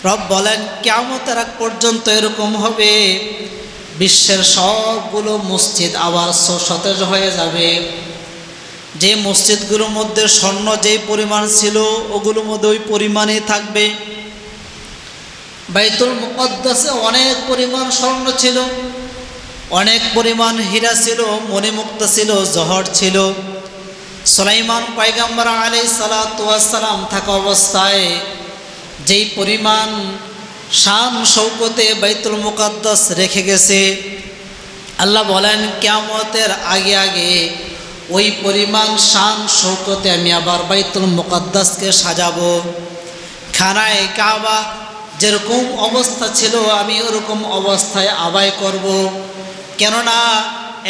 রব বলেন কিয়ামতের আগ পর্যন্ত এরকম হবে, বিশ্বের সবগুলো মসজিদ আবার সতেজ হয়ে যাবে। যে মসজিদগুলোর মধ্যে স্বর্ণ যেই পরিমাণ ছিল ওগুলোর মধ্যে ওই পরিমাণই থাকবে। বাইতুল মুকদ্দাসে অনেক পরিমাণ স্বর্ণ ছিল, অনেক পরিমাণ হীরা ছিল, মণিমুক্তা ছিল, জহর ছিল। সুলাইমান পয়গম্বর আলাইহিস সালাতু ওয়াস সালাম থাকা অবস্থায় যেই পরিমাণ শান শৌকতে বাইতুল মুকদ্দাস রেখে গেছে, আল্লাহ বলেন কিয়ামতের আগে আগে ওই পরিমাণ শান শৌকতে আমি আবার বাইতুল মুকদ্দাসকে সাজাবো। খানায়ে কাবা যেরকম অবস্থা ছিল আমি ওরকম অবস্থায় আবাই করব। কেননা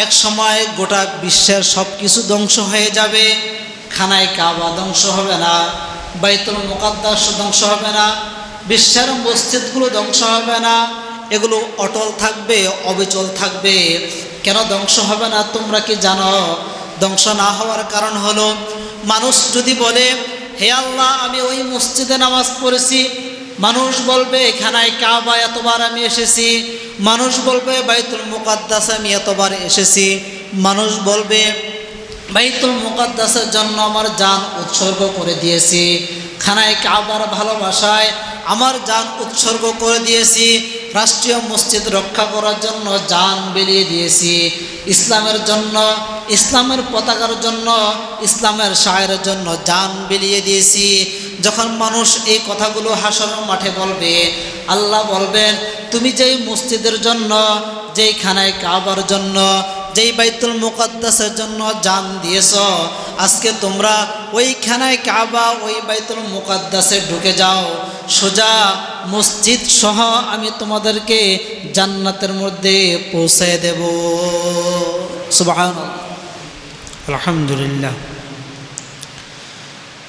এক সময় গোটা বিশ্বের সব কিছু ধ্বংস হয়ে যাবে, খানায়ে কাবা ধ্বংস হবে না, বাইতুল মুকদ্দাস ধ্বংস হবে না, বিশ্বের মসজিদগুলো ধ্বংস হবে না, এগুলো অটল থাকবে, অবিচল থাকবে। কেন ধ্বংস হবে না তোমরা কি জানো? ধ্বংস না হওয়ার কারণ হলো, মানুষ যদি বলে হে আল্লাহ আমি ওই মসজিদে নামাজ পড়েছি, মানুষ বলবে খানায়ে কাবা এতবার আমি এসেছি, মানুষ বলবে বাইতুল মুকদ্দাসে আমি এতবার এসেছি, মানুষ বলবে বাইতুল মুকদ্দাসের জন্য আমার জান উৎসর্গ করে দিয়েছি, খানায়ে কাবার ভালোবাসায় আমার জান উৎসর্গ করে দিয়েছি, রাষ্ট্রীয় মসজিদ রক্ষা করার জন্য জান বিলিয়ে দিয়েছি, ইসলামের জন্য, ইসলামের পতাকার জন্য, ইসলামের শায়ের জন্য জান বিলিয়ে দিয়েছি। যখন মানুষ এই কথাগুলো হাসরের মাঠে বলবে, আল্লাহ বলবেন তুমি যেই মসজিদের জন্য, যেই খানায়ে কাবার জন্য, যেই বাইতুল মুকদ্দাসের জন্য জান দিয়েছ, আজকে তোমরা ওই খানায়ে কাবা ওই বাইতুল মুকদ্দাসে ঢুকে যাও, সোজা মসজিদ সহ আমি তোমাদেরকে জান্নাতের মধ্যে পৌঁছে দেব। সুবহানাল্লাহ, আলহামদুলিল্লাহ।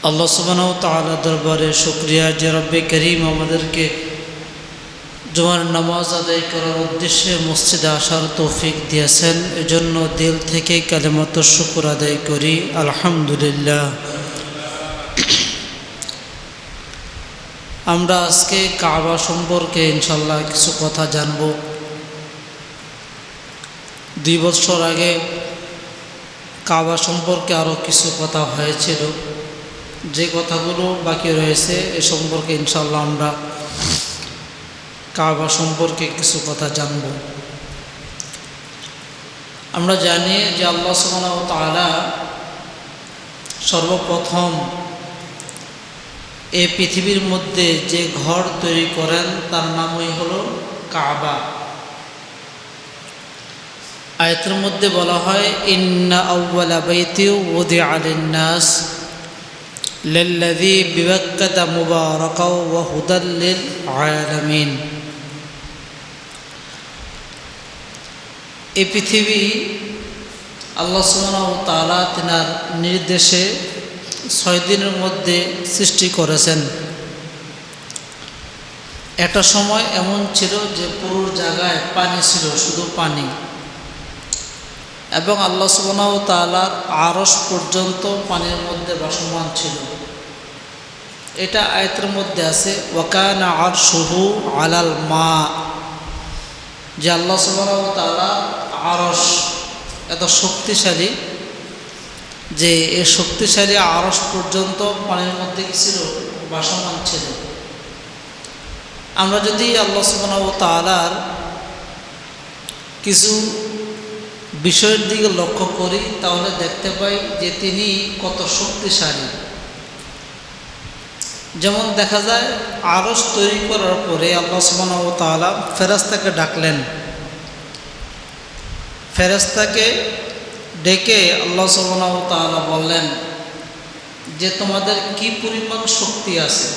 আল্লাহ সুবহানাহু ওয়া তাআলা দরবারে শুকরিয়া যে রব্বে করিম আমাদেরকে জুমার নামাজ আদায় করার উদ্দেশ্যে মসজিদে আসার তৌফিক দিয়েছেন। এজন্য দিল থেকে কালিমাতুশ শুকর আদায় করি, আলহামদুলিল্লাহ। আমরা আজকে কাবা সম্পর্কে ইনশাল্লাহ কিছু কথা জানব। 2 বছর আগে কাবা সম্পর্কে আরও কিছু কথা হয়েছিল, যে কথাগুলো বাকি রয়েছে এ সম্পর্কে ইনশাল্লাহ আমরা কাবা সম্পর্কে কিছু কথা জানব। আমরা জানি যে আল্লাহ সুবহানাহু ওয়া তাআলা সর্বপ্রথম এই পৃথিবীর মধ্যে যে ঘর তৈরি করেন তার নামই হলো কাবা। আয়াতের মধ্যে বলা হয় ইন্না আউওয়ালা বাইতি উযিআ লিন-নাস লাল্লাযী বিবাক্কাতা মুবারাকাও ওয়া হুদাল লিল আলামিন। এই পৃথিবী আল্লাহ সুবহানাহু ওয়া তাআলা তিনার নির্দেশে 6 দিনের মধ্যে সৃষ্টি করেছেন। একটা সময় এমন ছিল যে পুরো জায়গায় পানি ছিল, শুধু পানি, এবং আল্লাহ সুবহানাহু ওয়া তাআলার আরশ পর্যন্ত পানির মধ্যে ভাসমান ছিল। এটা আয়াতের মধ্যে আছে ওয়া কানা আরশুহু আলাল মা, যে আল্লাহ সুবহানাহু ওয়া তাআলা আরশ এত শক্তিশালী যে এই শক্তিশালী আরশ পর্যন্ত পানির মধ্যে কি ছিল? ভাসমান ছিল। আমরা যদি আল্লাহ সুবহানাহু ওয়া তাআলার কিছু বিষয়ের দিকে লক্ষ্য করি তাহলে দেখতে পাই যে তিনি কত শক্তিশালী। যেমন দেখা যায় আরশ তৈরি করার পরে আল্লাহ সুবহানাহু ওয়া তাআলা ফেরেশতাকে ডাকলেন। ফেরেশতাকে ডেকে আল্লাহ সুবহানাহু ওয়া তাআলা বললেন যে তোমাদের কি পরিমাণ শক্তি আছে,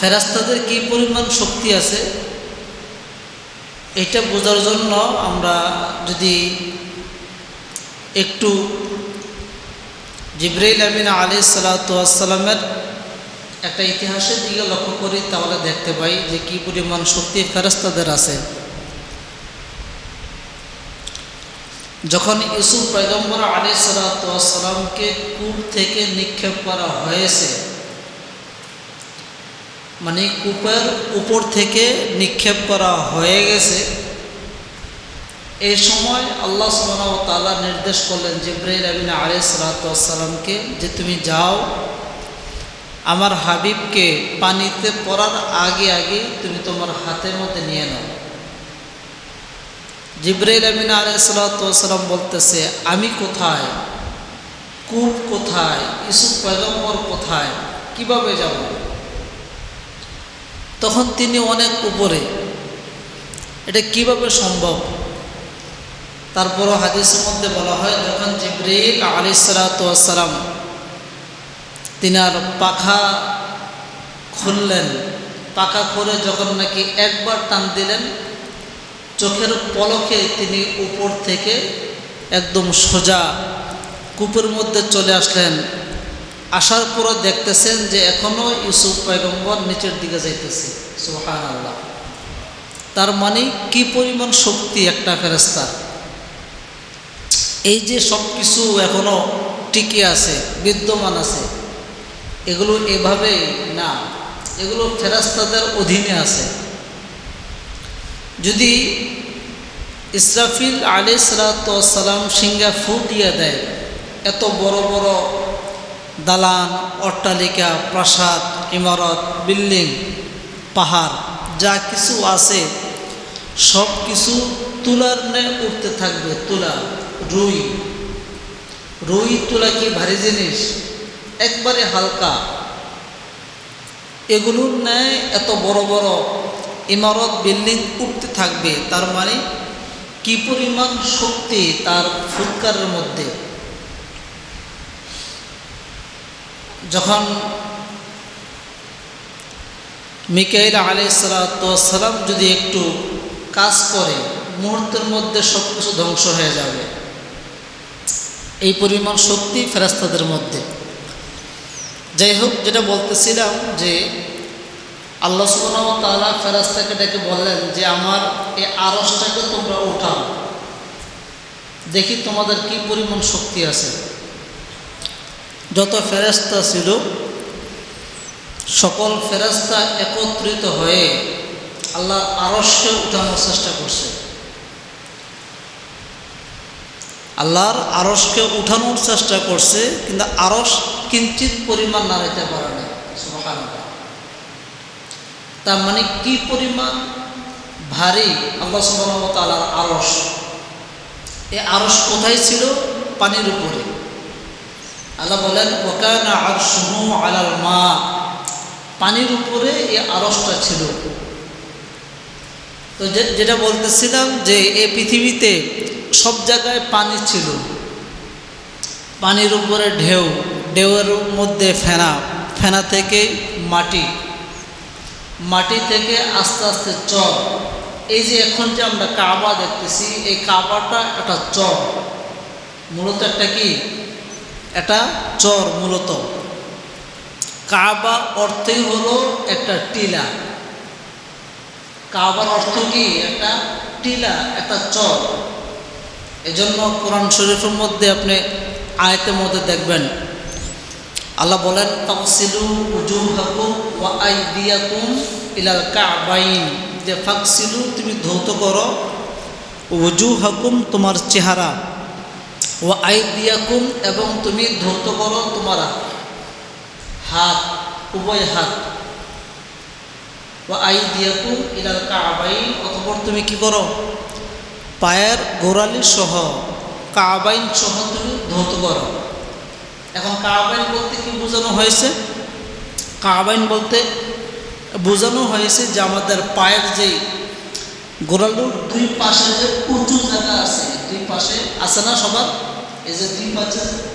ফেরেশতাদের কি পরিমাণ শক্তি আছে এটা বোঝার জন্য আমরা যদি একটু জিবরাইল আমিন আলাইহিস সালাতু ওয়াস সালামের একটা ইতিহাসের দিকে লক্ষ্য করি তাহলে দেখতে পাই যে কি পরিমাণ শক্তি ফেরেশতাদের আছে। যখন ইউসুফ পয়গম্বর আলাইহিস সালাতু ওয়াস সালামকে কূপ থেকে নিক্ষেপ করা হয়েছে, মানে কূপের উপর থেকে নিক্ষেপ করা হয়ে গেছে। এই সময় আল্লাহ সুবহানাহু ওয়া তাআলা নির্দেশ করলেন জিবরাইল আমিন আলাইহিস সালাতু ওয়াস সালামকে যে তুমি যাও, আমার হাবিবকে পানিতে পড়ার আগে আগে তুমি তোমার হাতের মধ্যে নিয়ে নাও। জিবরাইল আমিন আলাইহিস সালাতু ওয়াস সালাম বলতেছে, আমি কোথায়, কূপ কোথায়, ইউসুফ পয়গম্বর কোথায়, কিভাবে যাব? তখন তিনি অনেক উপরে, এটা কিভাবে সম্ভব? তারপরও হাদিসের মধ্যে বলা হয় যখন জিবরাইল আলাইহিস সালাতু ওয়াস সালাম তিনার পাখা খুললেন, পাখা খুলে যখন নাকি একবার টান দিলেন, চোখের পলকে তিনি উপর থেকে একদম সোজা কূপের মধ্যে চলে আসলেন। আসার পরও দেখতেছেন যে এখনও ইউসুফ পয়গম্বর নিচের দিকে যাইতেছে। সুবহানাল্লাহ। তার মানে কি পরিমাণ শক্তি একটা ফেরেশতার! এই যে সব কিছু এখনও টিকে আছে, বিদ্যমান আছে, এগুলো এভাবেই না, এগুলো ফেরেশতাদের অধীনে আছে। যদি ইসরাফিল আলাইহিস সালাতু ওয়াস সালাম সিংহা ফু দিয়ে দেয়, এত বড় বড় দালান, অট্টালিকা, প্রাসাদ, ইমারত, বিল্ডিং, পাহাড় যা কিছু আছে সব কিছু তুলার ন্যায় উঠতে থাকবে। তুলা, রুই, রুই তুলা কি ভারী জিনিস? একবারে হালকা। এগুলোর ন্যায় এত বড় বড় ইমারত, বিল্ডিং উঠতে থাকবে। তার মানে কি পরিমাণ শক্তি তার ফুৎকারের মধ্যে! যখন মিকাইল আলাইহিস সালাতু ওয়াস সালাম যদি একটু কাজ করে, মুহূর্তের মধ্যে সব কিছু ধ্বংস হয়ে যাবে। এই পরিমাণ শক্তি ফেরেশতাদের মধ্যে। যাই হোক, যেটা বলতেছিলাম যে আল্লাহ সুবহানাহু ওয়া তাআলা ফেরেশতাকে ডেকে বললেন যে আমার এই আরশটাকে তোমরা উঠাও, দেখি তোমাদের কি পরিমাণ শক্তি আছে। যত ফেরেশতা ছিল সকল ফেরেশতা একত্রিত হয়ে আল্লাহর আরশকে উঠানোর চেষ্টা করছে। আল্লাহর আরশকে উঠানোর চেষ্টা করছে, কিন্তু আরশ কিঞ্চিত পরিমাণ নাড়াইতে পারে না। সুবহানাল্লাহ। তার মানে কি পরিমাণ ভারী আল্লাহ সুবহানাহু ওয়া তাআলার আরশ! এই আরশ কোথায় ছিল? পানির উপরে। আল্লাহ বলেন ওয়াকানা আরশুহু আলাল মা, পানির উপরে এই আরশটা ছিল। তো যেটা বলতেছিলাম যে এই পৃথিবীতে সব জায়গায় পানি ছিল, পানির উপরে ঢেউ, ঢেউয়ের মধ্যে ফেনা, ফেনা থেকে মাটি, মাটি থেকে আস্তে আস্তে চর। এই যে এখন যে আমরা কাবা দেখতেছি, এই কাবাটা একটা চর, মূলত একটা কি, এটা চর। মূলত কাবা অর্থই হলো একটা টিলা। কাবার অর্থ কি? একটা টিলা, একটা চর। এজন্য কোরআন শরীফের মধ্যে আপনি আয়াতের মধ্যে দেখবেন আল্লাহ বলেন ফাকসিলু উজুহাকুম ওয়া আইদিয়াকুম ইলাল কাবাইন, যে ফাকসিলু তুমি ধৌত করো, উজুহাকুম তোমার চেহারা, ওয়া আইদিয়াকুম এবং তুমি ধৌত করো তোমার হাত, উভয় হাত, ওয়া আইদিয়াকুম ইলাল কাবাইন, অতঃপর তুমি কি করো? পায়ের গোড়ালি সহ, কাবাইন সহ তুমি ধৌত করো। এখন কাবাইন বলতে কি বোঝানো হয়েছে? কাবাইন বলতে বোঝানো হয়েছে যে আমাদের পায়ের যে গোড়ালির দুই পাশে যে উঁচু জায়গা আছে, দুই পাশে আছে না সবার, এই যে দুই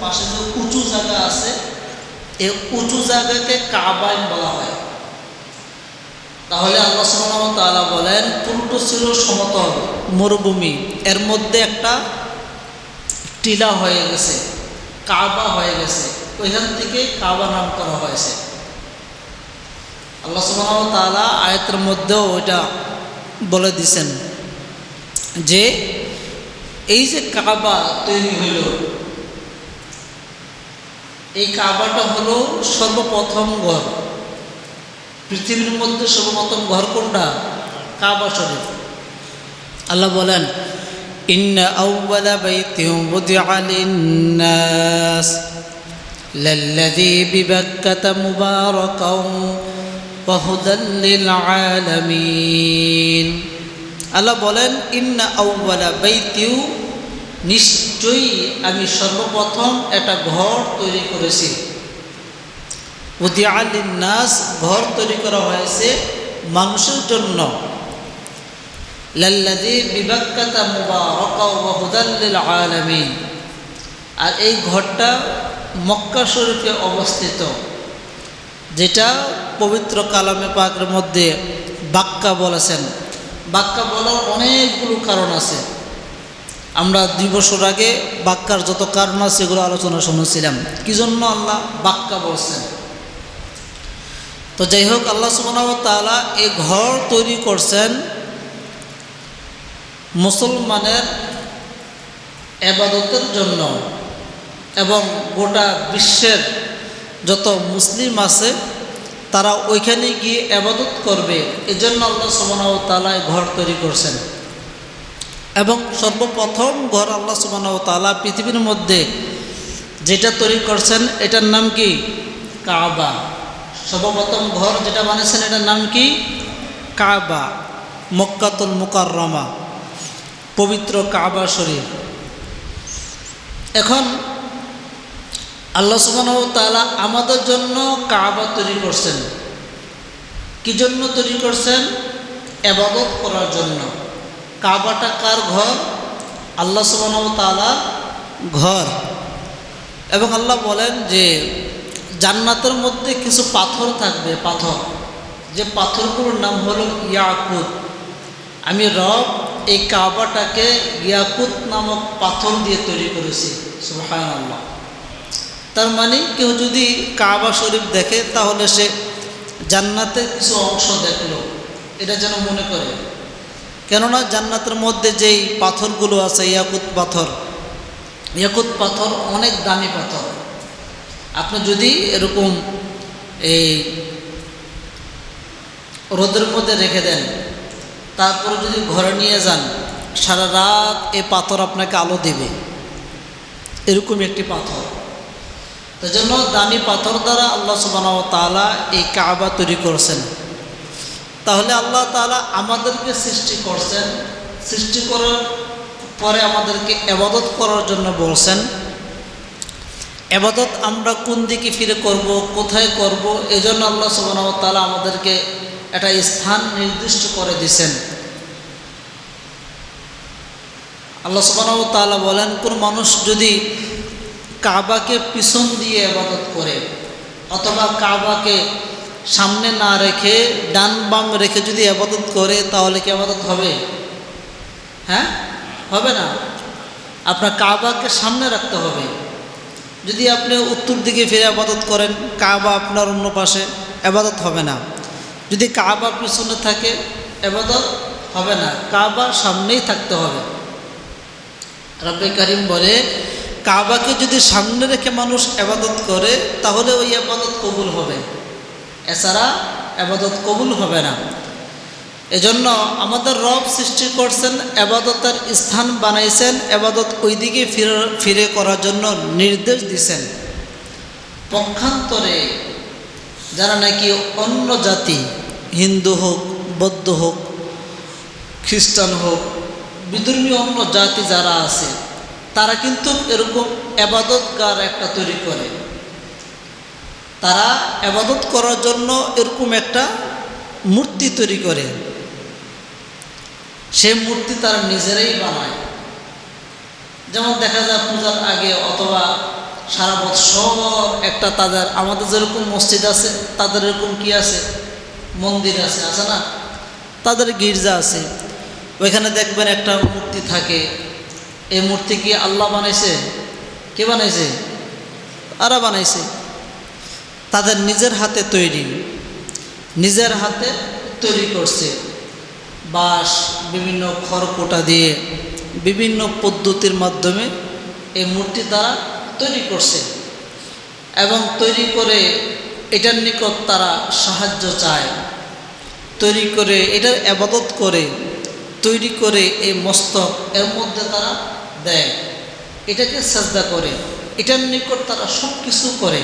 পাশে যে উঁচু জায়গা আছে, এই উঁচু জায়গাকে কাবাইন বলা হয়। তাহলে আল্লাহ সুবহানাহু ওয়া তাআলা বলেন পুরোটা ছিল সমতল মরুভূমি, এর মধ্যে একটা টিলা হয়ে গেছে, কাবা হয়ে গেছে, ওইখান থেকে কাবা নাম করা হয়েছে। আল্লাহ সুবহানাহু ওয়া তাআলা আয়াতের মধ্যেও ওইটা বলে দিছেন যে এই যে কাবা তৈরি হইল, এই কাবাটা হলো সর্বপ্রথম ঘর। পৃথিবীর মধ্যে সর্বপ্রথম ঘর কোনটা? কাবা শরীফ। আল্লাহ বলেন ইন্না আউওয়ালা বাইতিন বুদিআ লিন-নাস লাল্লাযী বিবাক্কাতা মুবারাকান ওয়া হুদাল লিল-আলামিন। আল্লাহ বলেন ইন্না আউওয়ালা বাইতিন, নিশ্চয়ই আমি সর্বপ্রথম একটা ঘর তৈরি করেছি। বুদিআ লিন-নাস, ঘর তৈরি করা হয়েছে মানুষের জন্য। লাল্লাযী বিবাক্কাতা মুবারাকান ওয়া হুদাল লিল-আলামিন, আর এই ঘরটা মক্কা শরীফে অবস্থিত, যেটা পবিত্র কালামে পাকের মধ্যে বাক্কা বলেছেন। বাক্কা বলার অনেকগুলো কারণ আছে। আমরা 2 বছর আগে বাক্কার যত কারণ আছে এগুলো আলোচনা শুনেছিলাম, কি জন্য আল্লাহ বাক্কা বলছেন। তো যাই হোক, আল্লাহ সুবহানাহু ওয়া তাআলা এই ঘর তৈরি করছেন মুসলমানের ইবাদতের জন্য, এবং গোটা বিশ্বের যত মুসলিম আছে তারা ওইখানে গিয়ে ইবাদত করবে, এজন্য আল্লাহ সুবহানাহু ওয়া তাআলা ঘর তৈরি করছেন। এবং সর্বপ্রথম ঘর আল্লাহ সুবহানাহু ওয়া তাআলা পৃথিবীর মধ্যে যেটা তৈরি করছেন এটার নাম কি? কাবা। সর্বপ্রথম ঘর যেটা বানিয়েছেন এটার নাম কি? কাবা, মক্কাতুল মুকাররমা, পবিত্র কাবা শরীফ। এখন আল্লাহ সুবহানাহু ওয়া তাআলা আমাদের জন্য কাবা তৈরি করছেন। কি জন্য তৈরি করছেন? ইবাদত করার জন্য। কাবাটা কার ঘর? আল্লাহ সুবহানাহু ওয়া তাআলার ঘর। এবং আল্লাহ বলেন যে জান্নাতের মধ্যে কিছু পাথর থাকবে, পাথর, যে পাথরগুলোর নাম হলো ইয়াকুত। আমি রব এই কাবাটাকে ইয়াকুত নামক পাথর দিয়ে তৈরি করেছি। সুবহানাল্লাহ। তার মানে কেউ যদি কাবা শরীফ দেখে তাহলে সে জান্নাতের কিছু অংশ দেখলো, এটা যেন মনে করে। কেননা জান্নাতের মধ্যে যেই পাথরগুলো আছে ইয়াকুত পাথর, ইয়াকুত পাথর অনেক দামি পাথর। আপনি যদি এরকম এই রোদের মধ্যে রেখে দেন, তারপরে যদি ঘরে নিয়ে যান, সারা রাত এই পাথর আপনাকে আলো দেবে, এরকম একটি পাথর। তাই জন্য দামি পাথর দ্বারা আল্লাহ সুবহানাহু ওয়া তাআলা এই কাবা তৈরি করছেন। তাহলে আল্লাহ তাআলা আমাদেরকে সৃষ্টি করছেন, সৃষ্টি করার পরে আমাদেরকে ইবাদত করার জন্য বলছেন। ইবাদত আমরা কোন দিকে ফিরে করব, কোথায় করব, এজন্য আল্লাহ সুবহানাহু ওয়া তাআলা আমাদেরকে একটা স্থান নির্দিষ্ট করে দিয়েছেন। আল্লাহ সুবহানাহু ওয়া তাআলা বলেন, কোন মানুষ যদি কাবাকে পিছন দিয়ে ইবাদত করে, অথবা কাবাকে সামনে না রেখে ডান বাম রেখে যদি ইবাদত করে, তাহলে কি ইবাদত হবে? হ্যাঁ, হবে না। আপনার কাবাকে সামনে রাখতে হবে। যদি আপনি উত্তর দিকে ফিরে ইবাদত করেন, কাবা আপনার অন্য পাশে, ইবাদত হবে না। যদি কাবা পিছনে থাকে, ইবাদত হবে না। কাবা সামনেই থাকতে হবে। রব্বে কারীম বলে, কাবাকে যদি সামনে রেখে মানুষ ইবাদত করে তাহলে ওই ইবাদত কবুল হবে, এছাড়া ইবাদত কবুল হবে না। এজন্য আমাদের রব সৃষ্টি করছেন, ইবাদতের স্থান বানাইছেন, ইবাদত ওই দিকে ফিরে করার জন্য নির্দেশ দিয়েছেন। পক্ষান্তরে যারা নাকি অন্য জাতি, হিন্দু হোক, বৌদ্ধ হোক, খ্রিস্টান হোক, বিধর্মী অন্য জাতি যারা আছে, তারা কিন্তু এরকম ইবাদতগার একটা তৈরি করে। তারা ইবাদত করার জন্য এরকম একটা মূর্তি তৈরি করে। সেই মূর্তি তারা নিজেরাই বানায়। যেমন দেখা যায় পূজার আগে অথবা সারা বছর একটা তাদের, আমাদের যেরকম মসজিদ আছে তাদের এরকম কি আছে, মন্দির আছে, আছে না? তাদের গির্জা আছে, ওইখানে দেখবেন একটা মূর্তি থাকে। এই মূর্তি কি আল্লাহ বানাইছে? কে বানাইছে? আরা বানাইছে। তাদের নিজের হাতে তৈরি, নিজের হাতে তৈরি করছে। বাঁশ, বিভিন্ন খড়কুটা দিয়ে বিভিন্ন পদ্ধতির মাধ্যমে এই মূর্তি তারা তৈরি করছে। এবং তৈরি করে এটার নিকট তারা সাহায্য চায়, তৈরি করে এটার ইবাদত করে, তৈরি করে এই মস্তক এর মধ্যে তারা দেয়, এটাকে সাজদা করে, এটার নিকট তারা সব কিছু করে।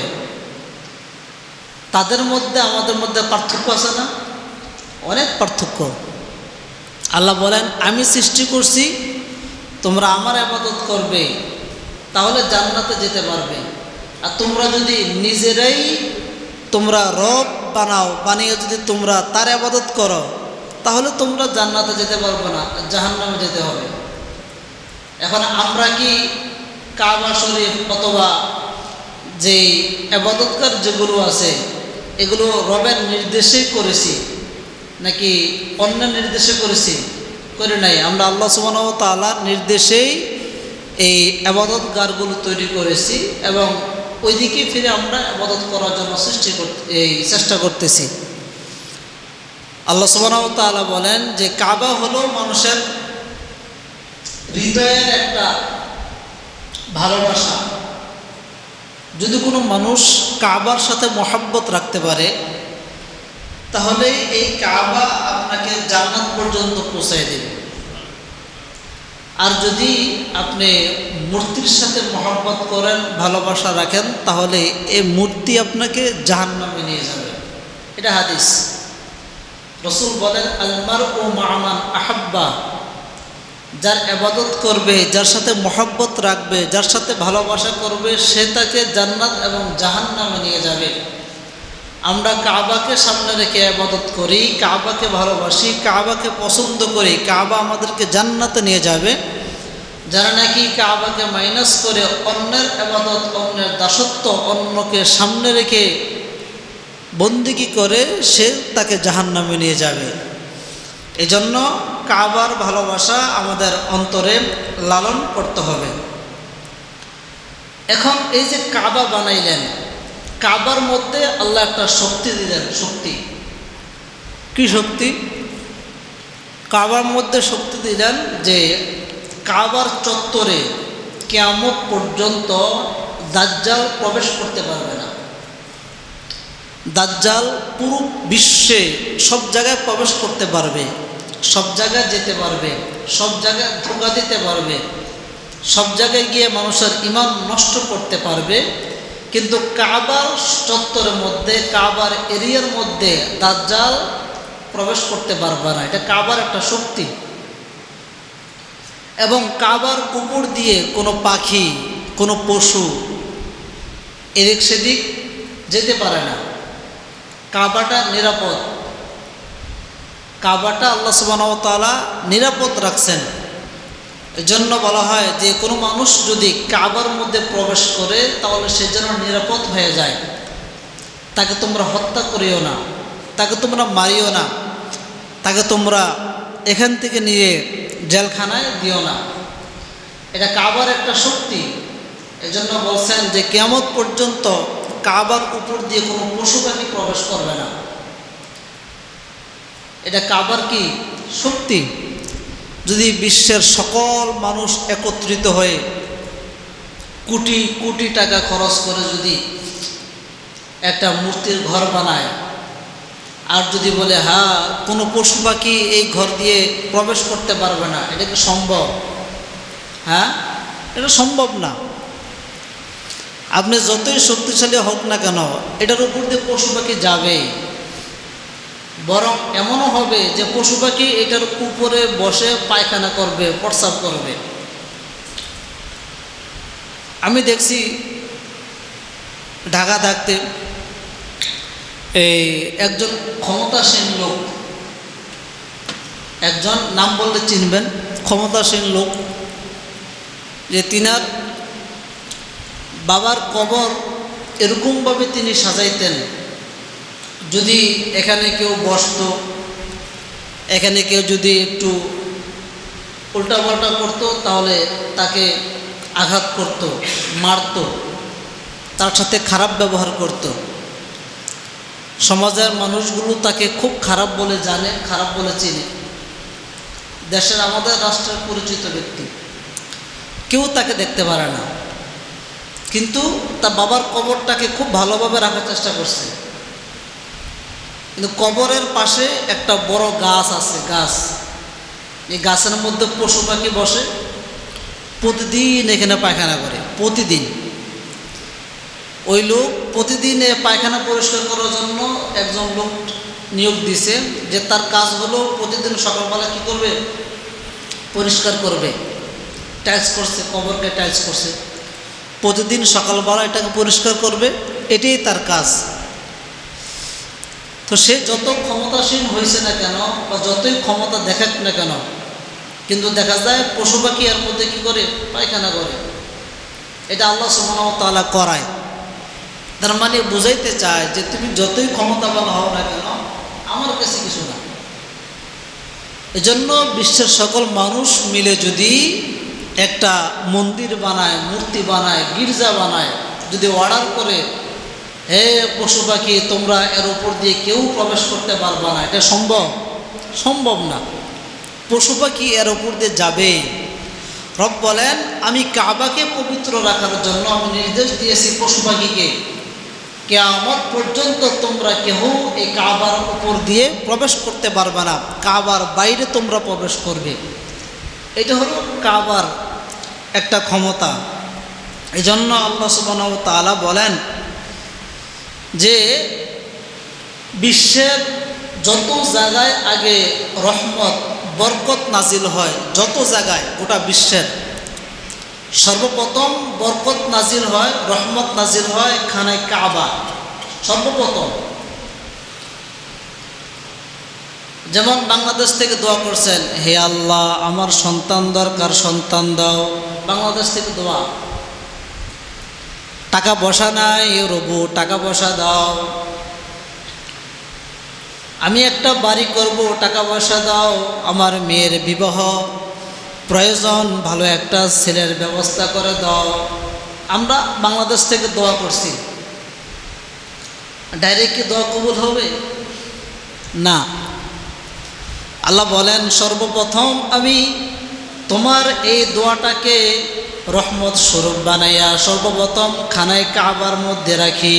তাদের মধ্যে আমাদের মধ্যে পার্থক্য আছে না? অনেক পার্থক্য। আল্লাহ বলেন, আমি সৃষ্টি করছি, তোমরা আমার ইবাদত করবে, তাহলে জান্নাতে যেতে পারবে। আর তোমরা যদি নিজেরাই তোমরা রব বানাও, বানিয়ে যদি তোমরা তার ইবাদত করো, তাহলে তোমরা জান্নাতে যেতে পারবে না, জাহান্নামে যেতে হবে। এখন আমরা কি কাবা শরীফ অথবা যে ইবাদতকার যেগুলো আছে এগুলো রবের নির্দেশেই করেছি নাকি অন্যের নির্দেশে করেছি? করে নাই। আমরা আল্লাহ সুবহানাহু ওয়া তাআলার নির্দেশেই এই ইবাদতগারগুলো তৈরি করেছি এবং ওইদিকে ফিরে আমরা ইবাদত করার জন্য চেষ্টা করতেছি। আল্লাহ সুবহানাহু ওয়া তাআলা বলেন যে কাবা হলো মানুষের হৃদয়ের একটা ভালোবাসা। যদি কোনো মানুষ কাবার সাথে মহব্বত রাখতে পারে, তাহলে এই কাবা আপনাকে জান্নাত পর্যন্ত পৌঁছায় দেবে। আর যদি আপনি মূর্তির সাথে মহব্বত করেন, ভালোবাসা রাখেন, তাহলে এই মূর্তি আপনাকে জাহান্নামে নিয়ে যাবে। এটা হাদিস। রাসূল বলেন, আল মারউ মা মান আহাব্বা, যার ইবাদত করবে, যার সাথে মহব্বত রাখবে, যার সাথে ভালোবাসা করবে, সে তাকে জান্নাত এবং জাহান্নামে নিয়ে যাবে। আমরা কাবাকে সামনে রেখে ইবাদত করি, কাবাকে ভালোবাসি, কাবাকে পছন্দ করি, কাবা আমাদেরকে জান্নাতে নিয়ে যাবে। যারা নাকি কাবাকে মাইনাস করে অন্যের ইবাদত, অন্যের দাসত্ব, অন্যকে সামনে রেখে বন্দিগি করে, সে তাকে জাহান্নামে নিয়ে যাবে। এজন্য কাবার ভালোবাসা আমাদের অন্তরে লালন করতে হবে। এখন এই যে কাবা বানাইলেন, কাবার মধ্যে আল্লাহ একটা শক্তি দিলেন। শক্তি কি শক্তি? কাবার মধ্যে শক্তি দিলেন যে কাবার চত্বরে কিয়ামত পর্যন্ত দাজ্জাল প্রবেশ করতে পারবে না। দাজ্জাল পুরো বিশ্বে সব জায়গায় প্রবেশ করতে পারবে, সব জায়গায় যেতে পারবে, সব জায়গায় ধোঁকা দিতে পারবে, সব জায়গায় গিয়ে মানুষের ঈমান নষ্ট করতে পারবে। কিন্তু কাবার চত্বরের মধ্যে, কাবার এরিয়ার মধ্যে দাজ্জাল প্রবেশ করতে পারবে না। এটা কাবার একটা শক্তি। এবং কাবার উপর দিয়ে কোনো পাখি, কোনো পশু এদিক সেদিক যেতে পারে না। কাবাটা নিরাপদ। কাবাটা আল্লাহ সুবহানাহু ওয়া তাআলা নিরাপদ রাখছেন। এজন্য বলা হয় যে কোনো মানুষ যদি কাবার মধ্যে প্রবেশ করে, তাহলে সে যেন নিরাপদ হয়ে যায়। তাকে তোমরা হত্যা করিও না, তাকে তোমরা মারিও না, তাকে তোমরা এখান থেকে নিয়ে জেলখানায় দিও না। এটা কাবার একটা শক্তি। এজন্য বলছেন যে কিয়ামত পর্যন্ত কাবার উপর দিয়ে কোনো পশু পাখি প্রবেশ করবে না। এটা কাবার কি শক্তি। যদি বিশ্বের সকল মানুষ একত্রিত হয়ে কোটি কোটি টাকা খরচ করে যদি একটা মূর্তির ঘর বানায়, আর যদি বলে হ্যাঁ কোনো পশু পাখি এই ঘর দিয়ে প্রবেশ করতে পারবে না, এটা কি সম্ভব? হ্যাঁ, এটা সম্ভব না। আপনি যতই শক্তিশালী হোক না কেন, এটার উপর দিয়ে পশু পাখি যাবে। বরং এমনও হবে যে পশু পাখি এটার উপরে বসে পায়খানা করবে, প্রস্রাব করবে। আমি দেখছি ঢাকা থাকতে এই একজন ক্ষমতাসীন লোক, একজন নাম বললে চিনবেন, ক্ষমতাসীন লোক, যে তিনার বাবার কবর এরকমভাবে তিনি সাজাইতেন, যদি এখানে কেউ বসত, এখানে কেউ যদি একটু উল্টাপাল্টা করতো, তাহলে তাকে আঘাত করত, মারত, তার সাথে খারাপ ব্যবহার করত। সমাজের মানুষগুলো তাকে খুব খারাপ বলে জানে, খারাপ বলে চিনে। দেশের, আমাদের রাষ্ট্রের পরিচিত ব্যক্তি, কেউ তাকে দেখতে পারে না, কিন্তু তার বাবার কবরটাকে খুব ভালোভাবে রাখার চেষ্টা করছে। কিন্তু কবরের পাশে একটা বড় গাছ আছে, গাছ। এই গাছের মধ্যে পশু পাখি বসে, প্রতিদিন এখানে পায়খানা করে, প্রতিদিন। ওই লোক প্রতিদিন পায়খানা পরিষ্কার করার জন্য একজন লোক নিয়োগ দিছে, যে তার কাজ হলো প্রতিদিন সকালবেলা কি করবে, পরিষ্কার করবে। টাইলস করছে, কবরকে টাইলস করছে, প্রতিদিন সকালবেলা এটাকে পরিষ্কার করবে, এটাই তার কাজ। তো সে যত ক্ষমতাসীন হয়েছে না কেন, বা যতই ক্ষমতা দেখাক না কেন, কিন্তু দেখা যায় পশু পাখি এর মধ্যে কি করে, পায়খানা করে। এটা আল্লাহ সুবহানাহু ওয়া তাআলা করায়। তার মানে বুঝাইতে চায় যে তুমি যতই ক্ষমতাবান হও না কেন, আমার কাছে কিছু না। এজন্য বিশ্বের সকল মানুষ মিলে যদি একটা মন্দির বানায়, মূর্তি বানায়, গির্জা বানায়, যদি অর্ডার করে, হে পশু পাখি তোমরা এর উপর দিয়ে কেউ প্রবেশ করতে পারবা না, এটা সম্ভব না। পশু পাখি এর উপর দিয়ে যাবে। রব বলেন, আমি কাবাকে পবিত্র রাখার জন্য আমি নির্দেশ দিয়েছি পশু পাখিকে, কিয়ামত পর্যন্ত তোমরা কেউ এই কাবার উপর দিয়ে প্রবেশ করতে পারবে না, কাবার বাইরে তোমরা প্রবেশ করবে। এটা হলো কাবার একটা ক্ষমতা। এই জন্য আল্লাহ সুবহানাহু ওয়া তাআলা বলেন যে বিশ্বের যত জায়গায় আগে রহমত বরকত নাজিল হয়, যত জায়গায় গোটা বিশ্বের সর্বপ্রথম বরকত নাজিল হয়, রহমত নাজিল হয় খানায় কাবা সর্বপ্রথম। যেমন বাংলাদেশ থেকে দোয়া করছেন, হে আল্লাহ আমার সন্তান দরকার, সন্তান দাও, বাংলাদেশ থেকে দোয়া। টাকা পয়সা নাই, রবু টাকা পয়সা দাও। আমি একটা বাড়ি করব, টাকা পয়সা দাও। আমার মেয়ের বিবাহ প্রয়োজন, ভালো একটা ছেলের ব্যবস্থা করে দাও। আমরা বাংলাদেশ থেকে দোয়া করছি, ডাইরেক্ট কি দোয়া কবুল হবে? না। আল্লাহ বলেন, সর্বপ্রথম আমি তোমার এই দোয়াটাকে রহমত স্বরূপ বানাইয়া সর্বপ্রথম খানায় কাবার মধ্যে রাখি।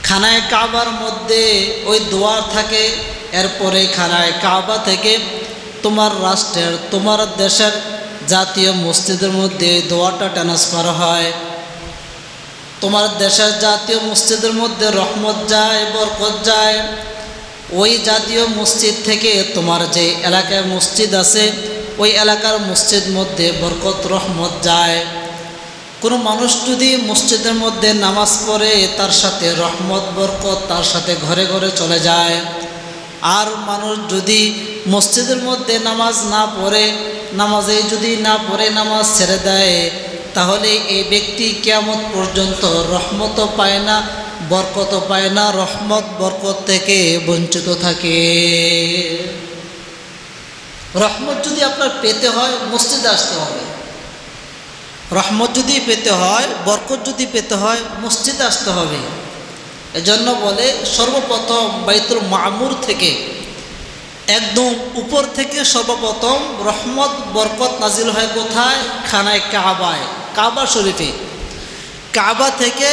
খানায় কাবার মধ্যে ওই দোয়া থাকে, এরপরে খানায় কাবা থেকে তোমার রাষ্ট্রের, তোমার দেশের জাতীয় মসজিদের মধ্যে দোয়াটা ট্রান্সফার হয়। তোমার দেশের জাতীয় মসজিদের মধ্যে রহমত যায়, বরকত যায়। ওই জাতীয় মসজিদ থেকে তোমার যে এলাকায় মসজিদ আছে, ওই এলাকার মসজিদ মধ্যে বরকত রহমত যায়। কোনো মানুষ যদি মসজিদের মধ্যে নামাজ পড়ে, তার সাথে রহমত বরকত তার সাথে ঘরে ঘরে চলে যায়। আর মানুষ যদি মসজিদের মধ্যে নামাজ না পড়ে, নামাজ ছেড়ে দেয়, তাহলে এই ব্যক্তি কিয়ামত পর্যন্ত রহমতও পায় না, বরকতও পায় না, রহমত বরকত থেকে বঞ্চিত থাকে। রহমত যদি আপনার পেতে হয়, মসজিদে আসতে হবে। রহমত যদি পেতে হয়, বরকত যদি পেতে হয়, মসজিদে আসতে হবে। এজন্য বলে সর্বপ্রথম বাইতুল মামুর থেকে, একদম উপর থেকে সর্বপ্রথম রহমত বরকত নাজিল হয় কোথায়? খানায় কাবায়, কাবা শরীফে। কাবা থেকে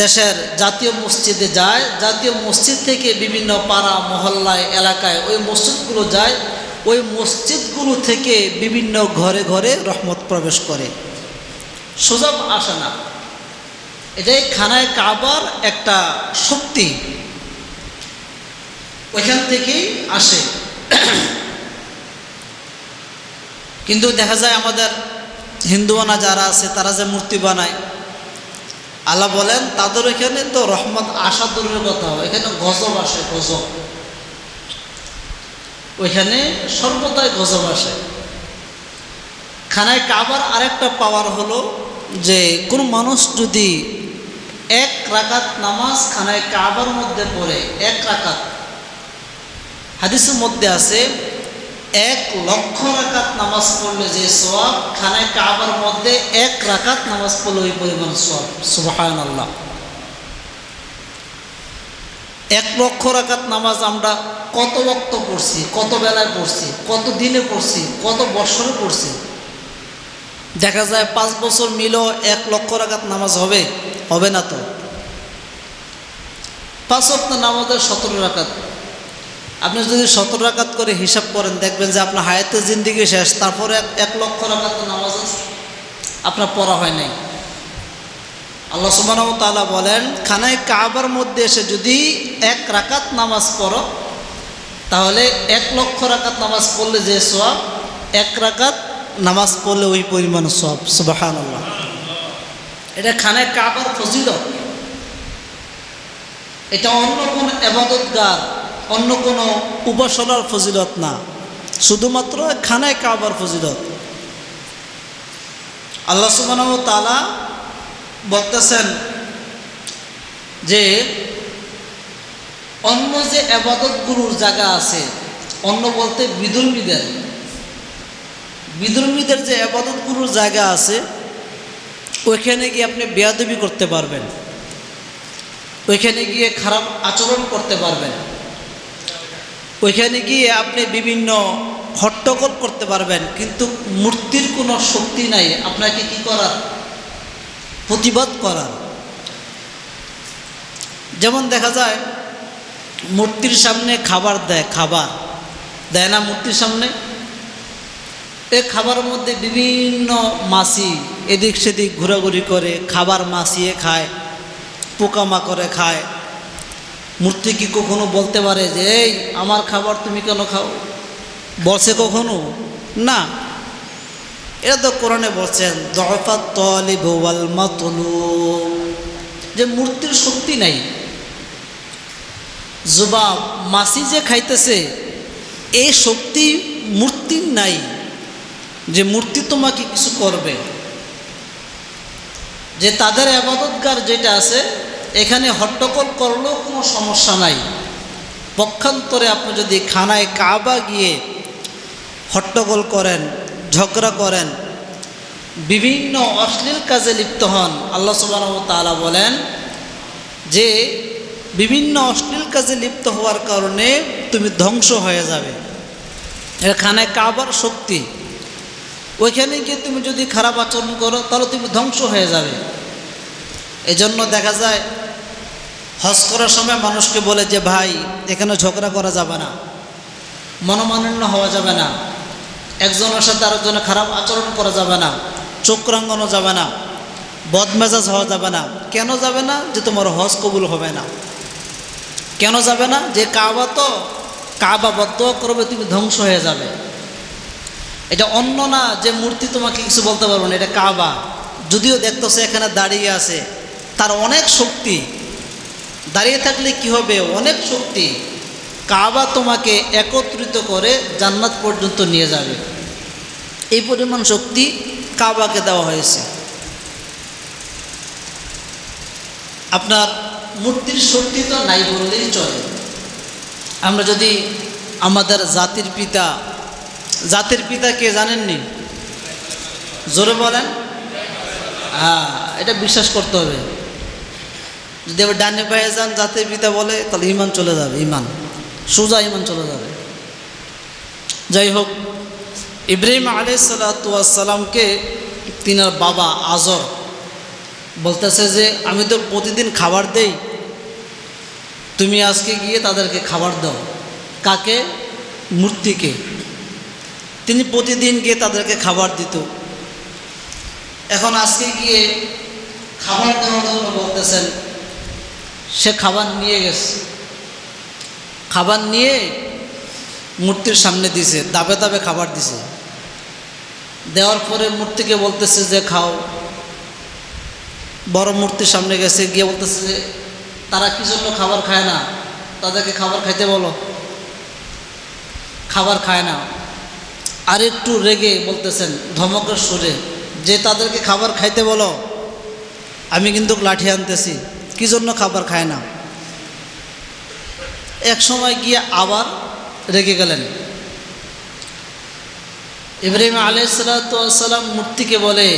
দেশের জাতীয় মসজিদে যায়, জাতীয় মসজিদ থেকে বিভিন্ন পাড়া মহল্লায় এলাকায় ওই মসজিদগুলো যায়, ওই মসজিদগুলো থেকে বিভিন্ন ঘরে ঘরে রহমত প্রবেশ করে, সোজা আসে না। এটাই খানায় কাবার একটা শক্তি, ওইখান থেকেই আসে। কিন্তু দেখা যায় আমাদের হিন্দুয়ানা যারা আছে, তারা যে মূর্তি বানায়, আল্লাহ বলেন তাদের এখানে তো রহমত আসা দূরের কথা, এখানে গজব আসে, গজব। ওইখানে সর্বদাই গজব আসে। খানায় কাবার আরেকটা পাওয়ার হলো যে কোনো মানুষ যদি এক রাকাত নামাজ খানায় কাবার মধ্যে পড়ে, এক রাকাত, হাদিসের মধ্যে আছে 1,00,000 রাকাত নামাজ পড়লে যে সওয়াব, খানায় কাবার মধ্যে 1 রাকাত নামাজ পড়লে ওই পরিমাণ সওয়াব। সুবহানাল্লাহ। 1,00,000 রাকাত নামাজ আমরা কত ওয়াক্ত পড়ছি, কত বেলায় পড়ছি, কত দিনে পড়ছি, কত বছরে পড়ছি। দেখা যায় 5 বছর মিলেও 1,00,000 রাকাত নামাজ হবে না তো। 5 ওয়াক্ত নামাজের 17 রাকাত। আপনি যদি 17 রাকাত করে হিসাব করেন দেখবেন যে আপনার হায়াতের জিন্দেগি শেষ, তারপরে 1 লক্ষ রাকাত নামাজ আপনার পড়া হয় নাই। আল্লাহ সুবহানাহু ওয়া তাআলা বলেন, খানায় কাবার মধ্যে এসে যদি 1 রাকাত নামাজ পড়ো তাহলে 1 লক্ষ রাকাত নামাজ পড়লে যে সওয়াব, 1 রাকাত নামাজ পড়লে ওই পরিমাণ সওয়াব। সুবহানাল্লাহ। এটা খানায় কাবার ফজিলত। এটা অন্য কোনো ইবাদতগার, অন্য কোনো উপাসনার ফজিলত না, শুধুমাত্র খানায় কাবার ফজিলত। আল্লাহ সুবহানাহু ওয়া তাআলা বলতেছেন যে অন্য যে ইবাদতগুলোর জায়গা আছে, অন্য বলতে বিধর্মীদের যে ইবাদতগুলোর জায়গা আছে ওইখানে গিয়ে আপনি বেয়াদবি করতে পারবেন, ওইখানে গিয়ে খারাপ আচরণ করতে পারবেন, ওইখানে গিয়ে আপনি বিভিন্ন হট্টগোল করতে পারবেন, কিন্তু মূর্তির কোনো শক্তি নাই আপনাকে কি করার, প্রতিবাদ করার। যেমন দেখা যায় মূর্তির সামনে খাবার দেয় না মূর্তির সামনে, এই খাবারের মধ্যে বিভিন্ন মাছি এদিক সেদিক ঘোরাঘুরি করে খাবার মাছিয়ে খায়, পোকামাকড়ে খায়। মূর্তি কি কখনো বলতে পারে যে এই আমার খাবার তুমি কেন খাও? বলছে কখনো? না। এটা তো কোরআনে বলছেন দফাত তালিব ওয়াল মাতলুব, যে মূর্তির শক্তি নাই। জবাব, মাছি যে খাইতেছে এই শক্তি মূর্তির নাই যে মূর্তি তোমাকে কিছু করবে। যে তাদের ইবাদতগার যেটা আছে এখানে হট্টগোল করলেও কোনো সমস্যা নাই। পক্ষান্তরে আপনি যদি খানায় কাবা গিয়ে হট্টগোল করেন, ঝগড়া করেন, বিভিন্ন অশ্লীল কাজে লিপ্ত হন, আল্লাহ সুবহানাহু ওয়া তাআলা বলেন যে বিভিন্ন অশ্লীল কাজে লিপ্ত হওয়ার কারণে তুমি ধ্বংস হয়ে যাবে। এটা খানায় কাবার শক্তি। ওইখানে গিয়ে তুমি যদি খারাপ আচরণ করো তাহলে তুমি ধ্বংস হয়ে যাবে। এজন্য দেখা যায় হজ করার সময় মানুষকে বলে যে ভাই এখানে ঝগড়া করা যাবে না, মনোমালিন্য হওয়া যাবে না, একজনের সাথে আরেকজনের খারাপ আচরণ করা যাবে না, চোখ রাঙানো যাবে না, বদমেজাজ হওয়া যাবে না। কেন যাবে না? যে তোমার হজ কবুল হবে না। কেন যাবে না? যে কাবা বদদোয়া করবে, তুমি ধ্বংস হয়ে যাবে। এটা অন্য না যে মূর্তি তোমাকে কিছু বলতে পারবো না, এটা কাবা। যদিও দেখতেছে এখানে দাঁড়িয়ে আছে, তার অনেক শক্তি, দাঁড়িয়ে থাকলে কি হবে, অনেক শক্তি। কাবা তোমাকে একত্রিত করে জান্নাত পর্যন্ত নিয়ে যাবে, এই পরিমাণ শক্তি কাবাকে দেওয়া হয়েছে। আপনার মূর্তির শক্তি তো নাই বললেই চলে। আমরা যদি আমাদের জাতির পিতা কে জানেননি? জোরে বলেন। হ্যাঁ, এটা বিশ্বাস করতে হবে। যদি আবার ডানে পায়ে যান জাতির পিতা বলে তাহলে ইমান চলে যাবে, সোজা ইমান চলে যাবে। যাই হোক, ইব্রাহিম আলাইহিস সালাতু ওয়াস সালামকে তিনার বাবা আজর বলতেছে যে আমি তো প্রতিদিন খাবার দেই, তুমি আজকে গিয়ে তাদেরকে খাবার দাও। কাকে? মূর্তিকে। তিনি প্রতিদিন গিয়ে তাদেরকে খাবার দিত। এখন আজকে গিয়ে খাবার দেওয়ার জন্য বলতেছেন, সে খাবার নিয়ে গেছে, খাবার নিয়ে মূর্তির সামনে দিছে, দাবে দাবে খাবার দিছে। দেওয়ার পরে মূর্তিকে বলতেছে যে খাও। বড় মূর্তির সামনে গেছে, গিয়ে বলতেছে যে তারা কি জন্য খাবার খায় না, তাদেরকে খাবার খাইতে বলো। খাবার খায় না। আর একটু রেগে বলতেছেন ধমকের সুরে যে তাদেরকে খাবার খাইতে বলো, আমি কিন্তু লাঠি আনতেছি, কি জন্য খাবার খায় না। এক সময় গিয়ে আবার রেগে গেলেন। ইব্রাহিম আলাইহিস সালাতু ওয়াস সালাম মূর্তিকে বলে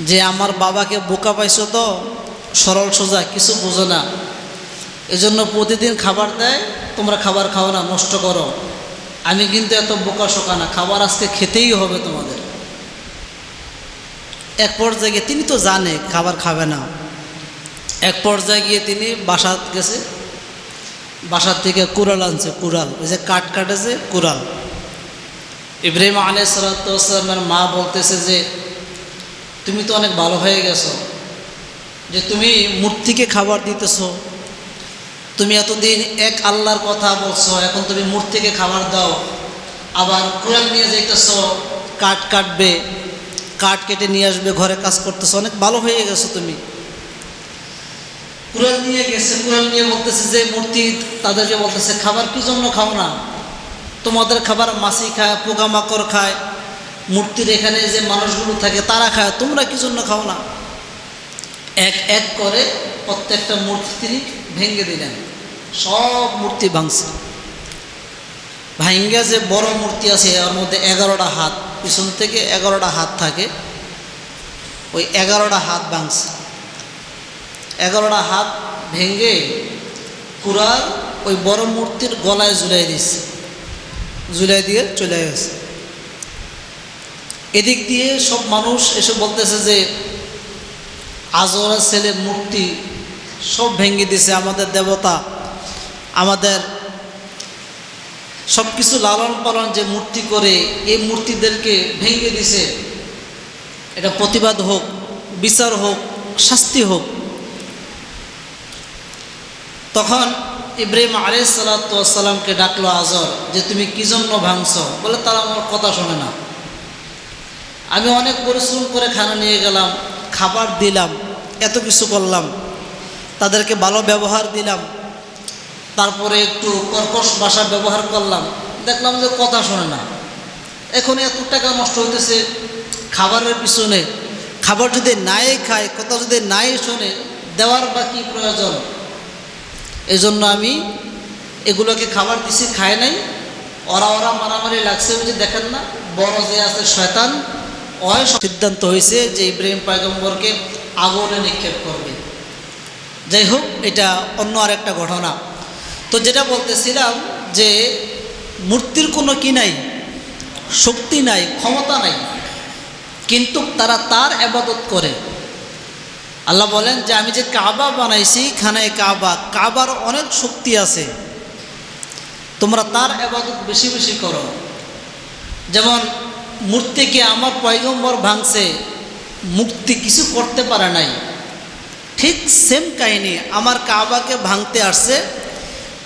যে আমার বাবাকে বোকা পাইছো তো, সরল সোজা, কিছু বোঝো না, এজন্য প্রতিদিন খাবার দেয়, তোমরা খাবার খাও না, নষ্ট করো। আমি কিন্তু এত বোকা শোকা না, খাবার আজকে খেতেই হবে তোমাদের। এক পর্যায়ে তিনি তো জানে খাবার খাবে না, এক পর্যায়ে গিয়ে তিনি বাসাত গেছে, বাসার থেকে কুড়াল আনছে, কুড়াল, ওই যে কাঠ কাটেছে কুড়াল। ইব্রাহিম আলাইহিস সালাতু ওয়াস সালামের মা বলতেছে যে তুমি তো অনেক ভালো হয়ে গেছো, যে তুমি মূর্তিকে খাবার দিতেছো, তুমি এতদিন এক আল্লাহর কথা বলছো, এখন তুমি মূর্তিকে খাবার দাও, আবার কুড়াল নিয়ে যাইতেছো, কাঠ কাটবে, কাঠ কেটে নিয়ে আসবে, ঘরে কাজ করতেছো, অনেক ভালো হয়ে গেছো তুমি। কুড়াল নিয়ে গেছে, কুড়াল নিয়ে বলতেছে যে মূর্তি তাদেরকে বলতেছে খাবার কি জন্য খাও না, তোমাদের খাবার মাছি খায়, পোকামাকড় খায়, মূর্তির এখানে যে মানুষগুলো থাকে তারা খায়, তোমরা কি জন্য খাও না। এক এক করে প্রত্যেকটা মূর্তি তিনি ভেঙে দিলেন, সব মূর্তি ভাঙছে। ভাঙ্গা যে বড় মূর্তি আছে ওর মধ্যে 11টা হাত, পিছন থেকে 11টা হাত থাকে, ওই 11টা হাত ভাঙছে। 11টা হাত ভেঙে কুড়াল ওই বড় মূর্তির গলায় ঝুলাই দিচ্ছে, ঝুলাই দিয়ে চলে গেছে। এদিক দিয়ে সব মানুষ এসে বলতেছে যে আজরা ছেলে মূর্তি সব ভেঙে দিছে, আমাদের দেবতা, আমাদের সব কিছু লালন পালন যে মূর্তি করে এই মূর্তিদেরকে ভেঙে দিছে, এটা প্রতিবাদ হোক, বিচার হোক, শাস্তি হোক। তখন ইব্রাহিম আলাইহিস সালাতু ওয়াস সালামকে ডাকলো আজর, যে তুমি কি জন্য ভাঙছো? বলে তারা আমার কথা শোনে না, আমি অনেক পরিশ্রম করে খানা নিয়ে গেলাম, খাবার দিলাম, এত কিছু করলাম, তাদেরকে ভালো ব্যবহার দিলাম, তারপরে একটু কর্কশ ভাষা ব্যবহার করলাম, দেখলাম যে কথা শোনে না। এখন এত টাকা নষ্ট হইতেছে খাবারের পিছনে, খাবার যদি নাই খায়, কথা যদি নাই শোনে, দেওয়ার বা কী প্রয়োজন? এই জন্য আমি এগুলোকে খাবার দিছি, খায় নাই, ওরা মারামারি লাগছে, বুঝে দেখেন না, বড় যে আছে শয়তান, সিদ্ধান্ত হয়েছে যে ইব্রাহিম পয়গম্বরকে আগুনে নিক্ষেপ করবে। যাই হোক, এটা অন্য আরেকটা ঘটনা। তো যেটা বলতেছিলাম যে মূর্তির কোনো কি নাই, শক্তি নাই, ক্ষমতা নাই, কিন্তু তারা তার ইবাদত করে। আল্লাহ বলেন যে আমি যে কাবা বানাইছি, খানায় কাবা, কাবার অনেক শক্তি আছে, তোমরা তার ইবাদত বেশি বেশি করো। যেমন মূর্তিকে আমার পয়গম্বর ভাঙছে, মুক্তি কিছু করতে পারে নাই, ঠিক সেম কাহিনী আমার কাবাকে ভাঙতে আসছে,